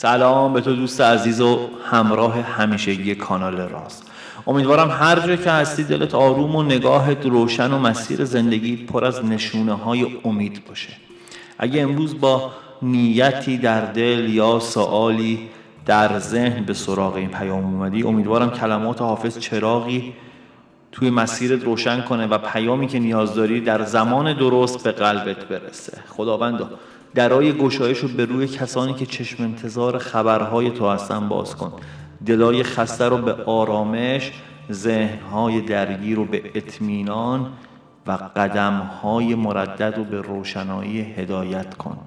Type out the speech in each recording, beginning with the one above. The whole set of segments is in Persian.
سلام به تو دوست عزیز و همراه همیشگی کانال راز. امیدوارم هر جا که هستی دلت آروم و نگاهت روشن و مسیر زندگی پر از نشونه های امید باشه. اگه امروز با نیتی در دل یا سوالی در ذهن به سراغ این پیام اومدی، امیدوارم کلمات حافظ چراغی توی مسیرت روشن کنه و پیامی که نیاز داری در زمان درست به قلبت برسه. خداوندا درای گشایش رو به روی کسانی که چشم انتظار خبرهای تو هستن باز کن. دلای خسته رو به آرامش، ذهنهای درگیر رو به اطمینان و قدمهای مردد رو به روشنایی هدایت کن.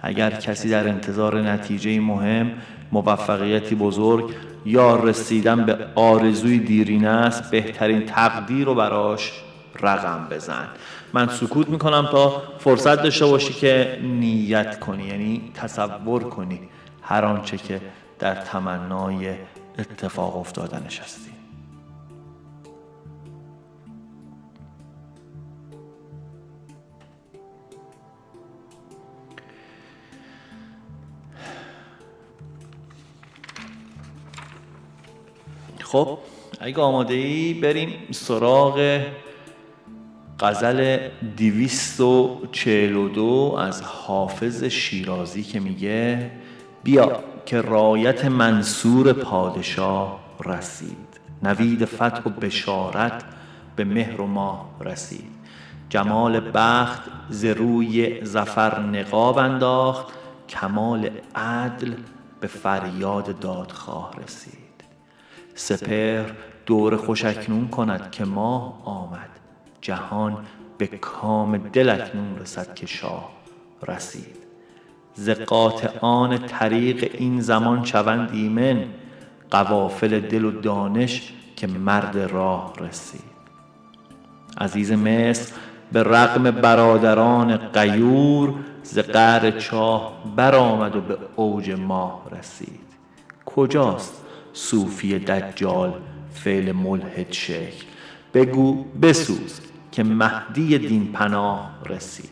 اگر کسی در انتظار نتیجه مهم، موفقیتی بزرگ یا رسیدن به آرزوی دیرینه است، بهترین تقدیر رو براش رقم بزن. من سکوت میکنم تا فرصت داشته باشی که نیت کنی، یعنی تصور کنی هر آنچه که در تمنای اتفاق افتادنش هستی. خب اگه آماده ای بریم سراغ غزل 242 از حافظ شیرازی که میگه: بیا که رایت منصور پادشاه رسید، نوید فتح و بشارت به مهر و ماه رسید. جمال بخت ز روی ظفر نقاب انداخت، کمال عدل به فریاد دادخواه رسید. سپهر دور خوش اکنون کند که ماه آمد، جهان به کام دل اکنون رسد که شاه رسید. ز قاطعان طریق این زمان شوند ایمن، قوافل دل و دانش که مرد راه رسید. عزیز مصر به رغم برادران غیور، ز قعر چاه برآمد و به اوج ماه رسید. کجاست صوفی دجال فعل ملحد شکل، بگو بسوز که مهدی دین پناه رسید.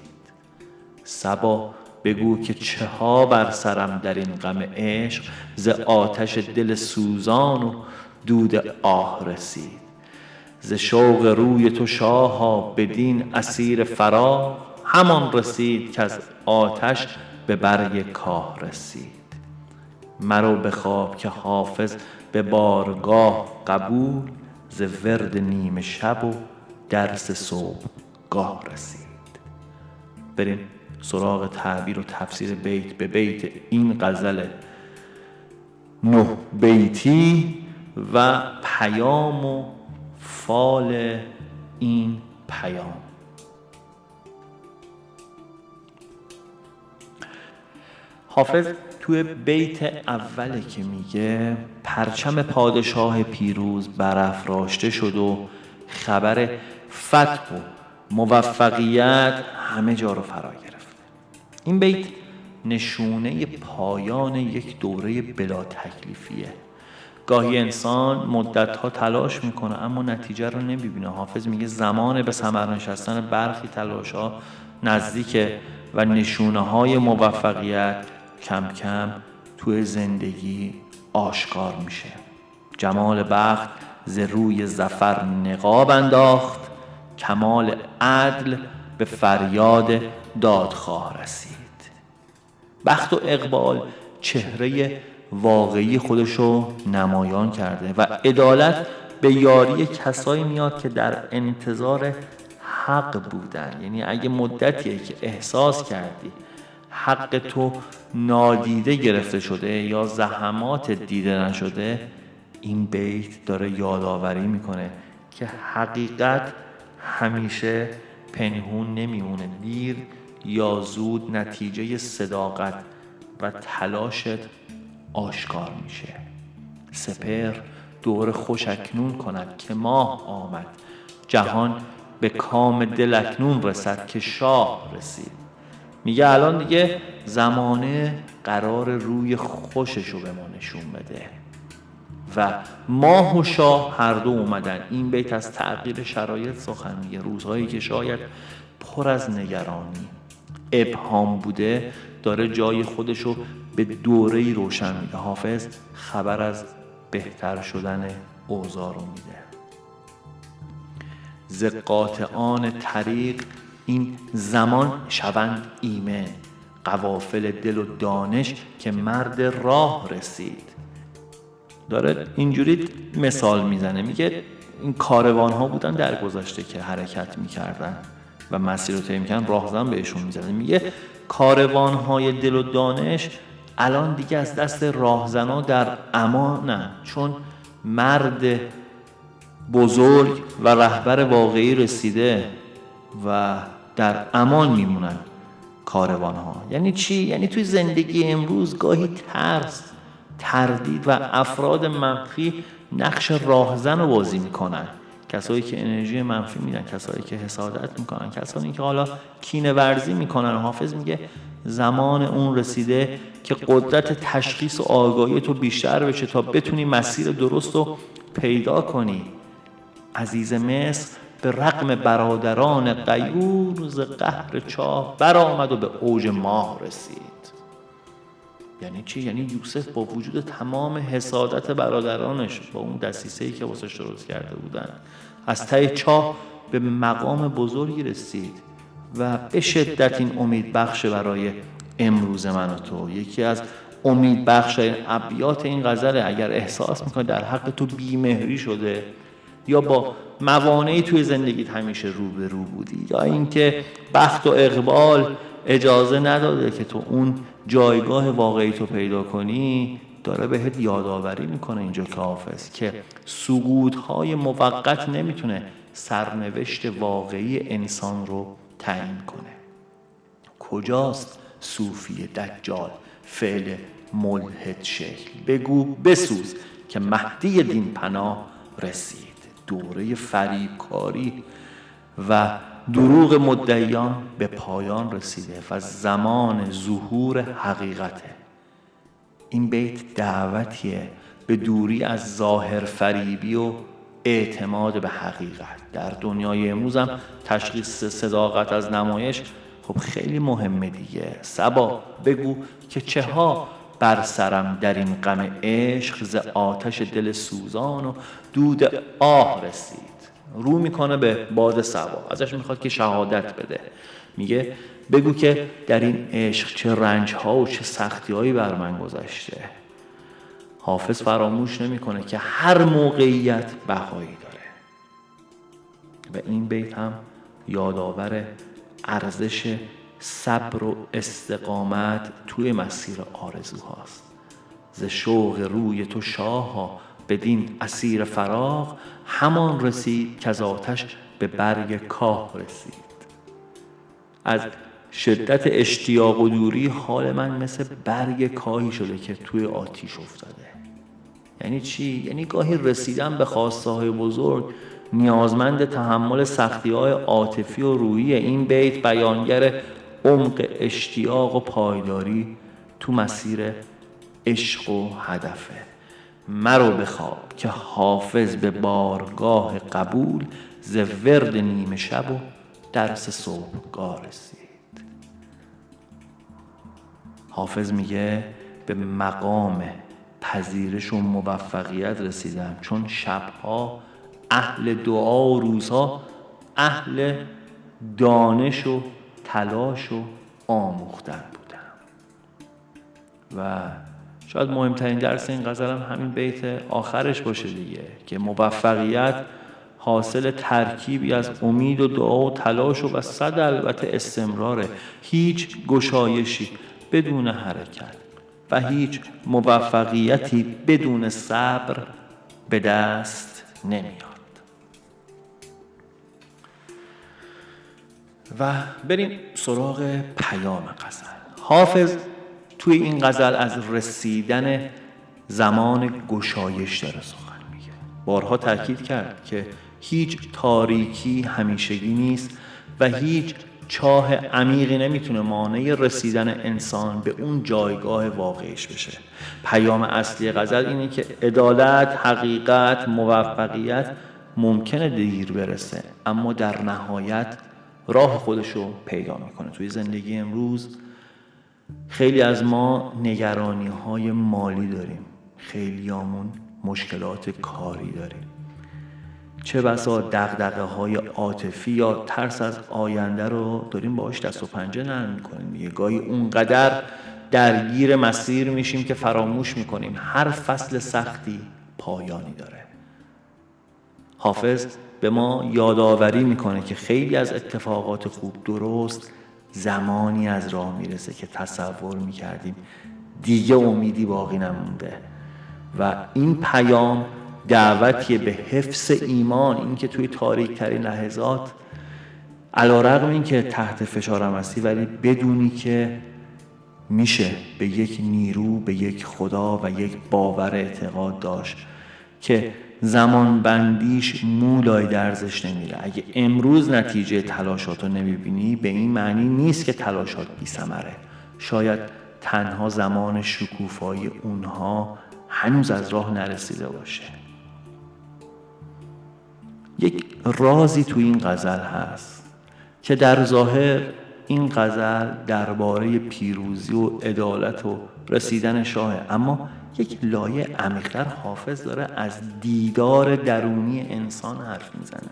صبا بگو که چه ها بر سرم در این غم عشق، ز آتش دل سوزان و دود آه رسید. ز شوق روی تو شاها بدین اسیر فراق، همان رسید که از آتش به برگ کاه رسید. مرو به خواب که حافظ به بارگاه قبول، ز ورد نیمه شب و درس صبحگاه رسید. بریم سراغ تعبیر و تفسیر بیت به بیت این غزل 9 بیتی و پیام و فال این پیام. حافظ توی بیت اوله که میگه پرچم پادشاه پیروز برافراشته شد و خبر فتح و موفقیت همه جا رو فرا گرفت. این بیت نشونه پایان یک دوره بلا تکلیفیه. گاهی انسان مدتها تلاش میکنه اما نتیجه رو نمیبینه. حافظ میگه زمان به ثمر نشستن برخی تلاش‌ها نزدیکه و نشونه های موفقیت کم کم توی زندگی آشکار میشه. جمال بخت ز روی ظفر نقاب انداخت، کمال عدل به فریاد دادخواه رسید. بخت و اقبال چهره واقعی خودشو نمایان کرده و عدالت به یاری کسایی میاد که در انتظار حق بودن. یعنی اگه مدتیه که احساس کردی حق تو نادیده گرفته شده یا زحمات دیده نشده، این بیت داره یادآوری میکنه که حقیقت همیشه پنهون نمیمونه. دیر یا زود نتیجه صداقت و تلاشت آشکار میشه. سپهر دور خوش اکنون کند که ماه آمد، جهان به کام دل اکنون رسد که شاه رسید. میگه الان دیگه زمانه قرار روی خوشش رو به ما نشون بده و ماه و شاه هر دو اومدن. این بیت از تغییر شرایط سخن میگه. روزهایی که شاید پر از نگرانی، ابهام بوده، داره جای خودش رو به دوره‌ای روشن میده. حافظ خبر از بهتر شدن اوضاع رو میده. ز قاطعان طریق این زمان شوند ایمن، قوافل دل و دانش که مرد راه رسید. داره اینجوری مثال میزنه، میگه این کاروان ها بودن در گذشته که حرکت میکردن و مسیر رو طی میکردن، راهزن بهشون میزنه. میگه کاروان های دل و دانش الان دیگه از دست راهزنا در امانن، چون مرد بزرگ و رهبر واقعی رسیده و در امان میمونن کاروان ها. یعنی چی؟ یعنی توی زندگی امروز گاهی ترس، تردید و افراد منفی نقش راهزن رو بازی میکنن. کسایی که انرژی منفی میدن، کسایی که حسادت میکنن، کسایی که حالا کینه ورزی میکنن. حافظ میگه زمان اون رسیده که قدرت تشخیص و آگاهی تو بیشتر بشه تا بتونی مسیر درست رو پیدا کنی. عزیز مصر به رغم برادران غیور ز قهر چاه برآمد و به اوج ماه رسید. یعنی چی؟ یعنی یوسف با وجود تمام حسادت برادرانش، با اون دسیسه‌ای که واسش درست کرده بودن، از ته چاه به مقام بزرگی رسید و به شدت این امید بخش برای امروز من و تو. یکی از امید بخش ابیات این غزله، اگر احساس میکنی در حق تو بیمهری شده یا با موانعی توی زندگیت همیشه رو به رو بودی، یا اینکه بخت و اقبال اجازه نداده که تو اون جایگاه واقعی تو پیدا کنی، داره بهت یادآوری میکنه اینجا که حافظ که سقوط‌های موقت نمیتونه سرنوشت واقعی انسان رو تعیین کنه. کجاست صوفی دجال فعل ملحد شکل؟ بگو بسوز که مهدی دین پناه رسید. دوره فریبکاری و دروغ مدعیان به پایان رسیده و زمان ظهور حقیقته. این بیت دعوتیه به دوری از ظاهر فریبی و اعتماد به حقیقت. در دنیای امروز هم تشخیص صداقت از نمایش خب خیلی مهمه دیگه. صبا بگو که چه ها بر سرم در این غم عشق، ز آتش دل سوزان و دود آه رسید. رو میکنه به باد صبا، ازش میخواد که شهادت بده. میگه بگو که در این عشق چه رنجها و چه سختیهایی بر من گذشته. حافظ فراموش نمیکنه که هر موقعیت بهایی داره و این بیت هم یادآور ارزش صبر و استقامت توی مسیر آرزوهاست. ز شوق روی تو شاها بدین اسیر فراق، همان رسید که از آتش به برگ کاه رسید. از شدت اشتیاق و دوری حال من مثل برگ کاهی شده که توی آتیش افتاده. یعنی چی؟ یعنی گاهی رسیدن به خواسته های بزرگ نیازمند تحمل سختی های عاطفی و روحی. این بیت بیانگر عمق اشتیاق و پایداری تو مسیر عشق و هدفه. مرو بخواب که حافظ به بارگاه قبول، ز ورد نیمه شب و درس صبحگاه رسید. حافظ میگه به مقام پذیرش و موفقیت رسیدم چون شبها اهل دعا و روزها اهل دانش و تلاش و آموختن بودم. و شاید مهمترین درس این غزل هم همین بیت آخرش باشه دیگه، که موفقیت حاصل ترکیبی از امید و دعا و تلاش و صد البته استمراره. هیچ گشایشی بدون حرکت و هیچ موفقیتی بدون صبر به دست نمیاد. و بریم سراغ پیام غزل. حافظ توی این غزل از رسیدن زمان گشایش داره سخن میگه. بارها تاکید کرد که هیچ تاریکی همیشگی نیست و هیچ چاه عمیقی نمیتونه مانع رسیدن انسان به اون جایگاه واقعیش بشه. پیام اصلی غزل اینه که عدالت، حقیقت، موفقیت ممکنه دیر برسه اما در نهایت راه خودشو پیدا میکنه. توی زندگی امروز خیلی از ما نگرانی‌های مالی داریم، خیلیامون مشکلات کاری داریم، چه بسا دغدغه‌های عاطفی یا ترس از آینده رو داریم باهاش دست و پنجه نرم می‌کنیم. یه گاهی اونقدر درگیر مسیر میشیم که فراموش می‌کنیم هر فصل سختی پایانی داره. حافظ به ما یادآوری می‌کنه که خیلی از اتفاقات خوب درست زمانی از راه میرسه که تصور می‌کردیم دیگه امیدی باقی نمونده و این پیام دعوتیه به حفظ ایمان، این که توی تاریک ترین لحظات علیرغم این که تحت فشارم هستی ولی بدونی که میشه به یک نیرو، به یک خدا و یک باور اعتقاد داشت که زمان بندیش مولای درزش نمیره. اگه امروز نتیجه تلاشاتو نمیبینی به این معنی نیست که تلاشات بی ثمره. شاید تنها زمان شکوفایی اونها هنوز از راه نرسیده باشه. یک رازی تو این غزل هست که در ظاهر این غزل درباره پیروزی و عدالت و رسیدن شاهه، اما یک لایه عمیق‌تر حافظ داره از دیدار درونی انسان حرف میزنه.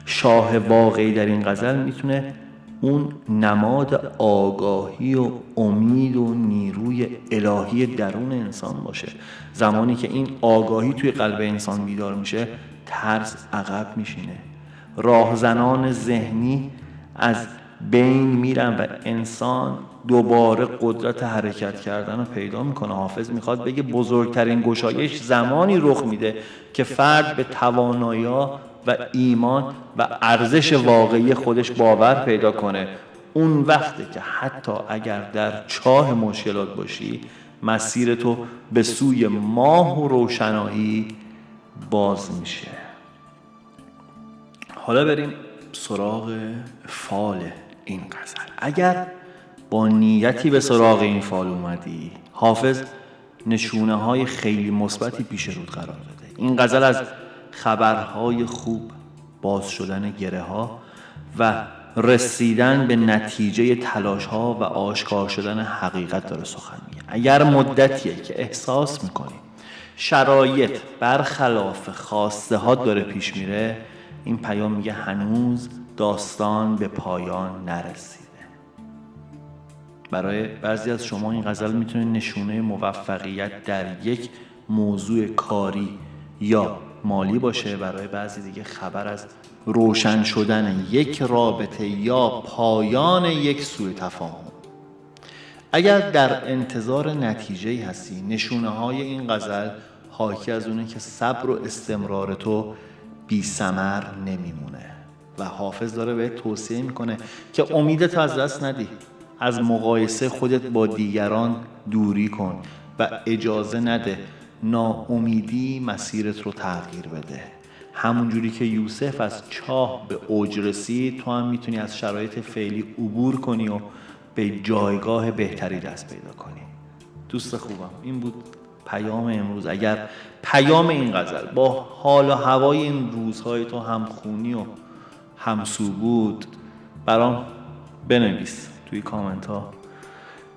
شاه واقعی در این غزل میتونه اون نماد آگاهی و امید و نیروی الهی درون انسان باشه. زمانی که این آگاهی توی قلب انسان بیدار میشه ترس عقب میشینه، راهزنان ذهنی از بین میرن و انسان دوباره قدرت حرکت کردن رو پیدا میکنه. حافظ میخواد بگه بزرگترین گشایش زمانی رخ میده که فرد به توانایی‌ها و ایمان و ارزش واقعی خودش باور پیدا کنه. اون وقته که حتی اگر در چاه مشکلات باشی مسیر تو به سوی ماه و روشنایی باز میشه. حالا بریم سراغ فال این غزل. اگر با نیتی به سراغ این فال اومدی، حافظ نشونه های خیلی مثبتی پیش رود قرار داده. این غزل از خبرهای خوب، باز شدن گره ها و رسیدن به نتیجه تلاش ها و آشکار شدن حقیقت داره سخن میگه. اگر مدتیه که احساس میکنی شرایط برخلاف خواسته ها داره پیش میره، این پیام میگه هنوز داستان به پایان نرسیده. برای بعضی از شما این غزل میتونه نشونه موفقیت در یک موضوع کاری یا مالی باشه، برای بعضی دیگه خبر از روشن شدن یک رابطه یا پایان یک سوء تفاهم. اگر در انتظار نتیجه‌ای هستی، نشونه های این غزل حاکی از اونه که صبر و استمرار تو بی ثمر نمیمونه و حافظ داره بهت توصیه میکنه که امیدت از دست ندی، از مقایسه خودت با دیگران دوری کن و اجازه نده ناامیدی مسیرت رو تغییر بده. همون جوری که یوسف از چاه به اوج رسید، تو هم میتونی از شرایط فعلی عبور کنی و به جایگاه بهتری دست پیدا کنی. دوست خوبم، این بود پیام امروز. اگر پیام این غزل با حال و هوای این روزهای تو همخونی و همسو بود، برام بنویس توی کامنت ها،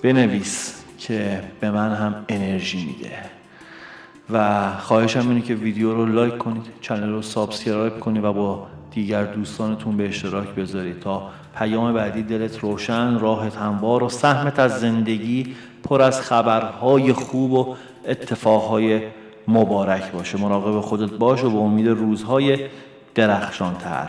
بنویس که به من هم انرژی میده. و خواهشم اینه که ویدیو رو لایک کنید، چنل رو سابسکرایب کنید و با دیگر دوستانتون به اشتراک بذارید تا پیام بعدی دلت روشن، راحت هموار و سهمت از زندگی پر از خبرهای خوب و اتفاقهای مبارک باشه. مراقب خودت باش و به امید روزهای درخشان‌تر.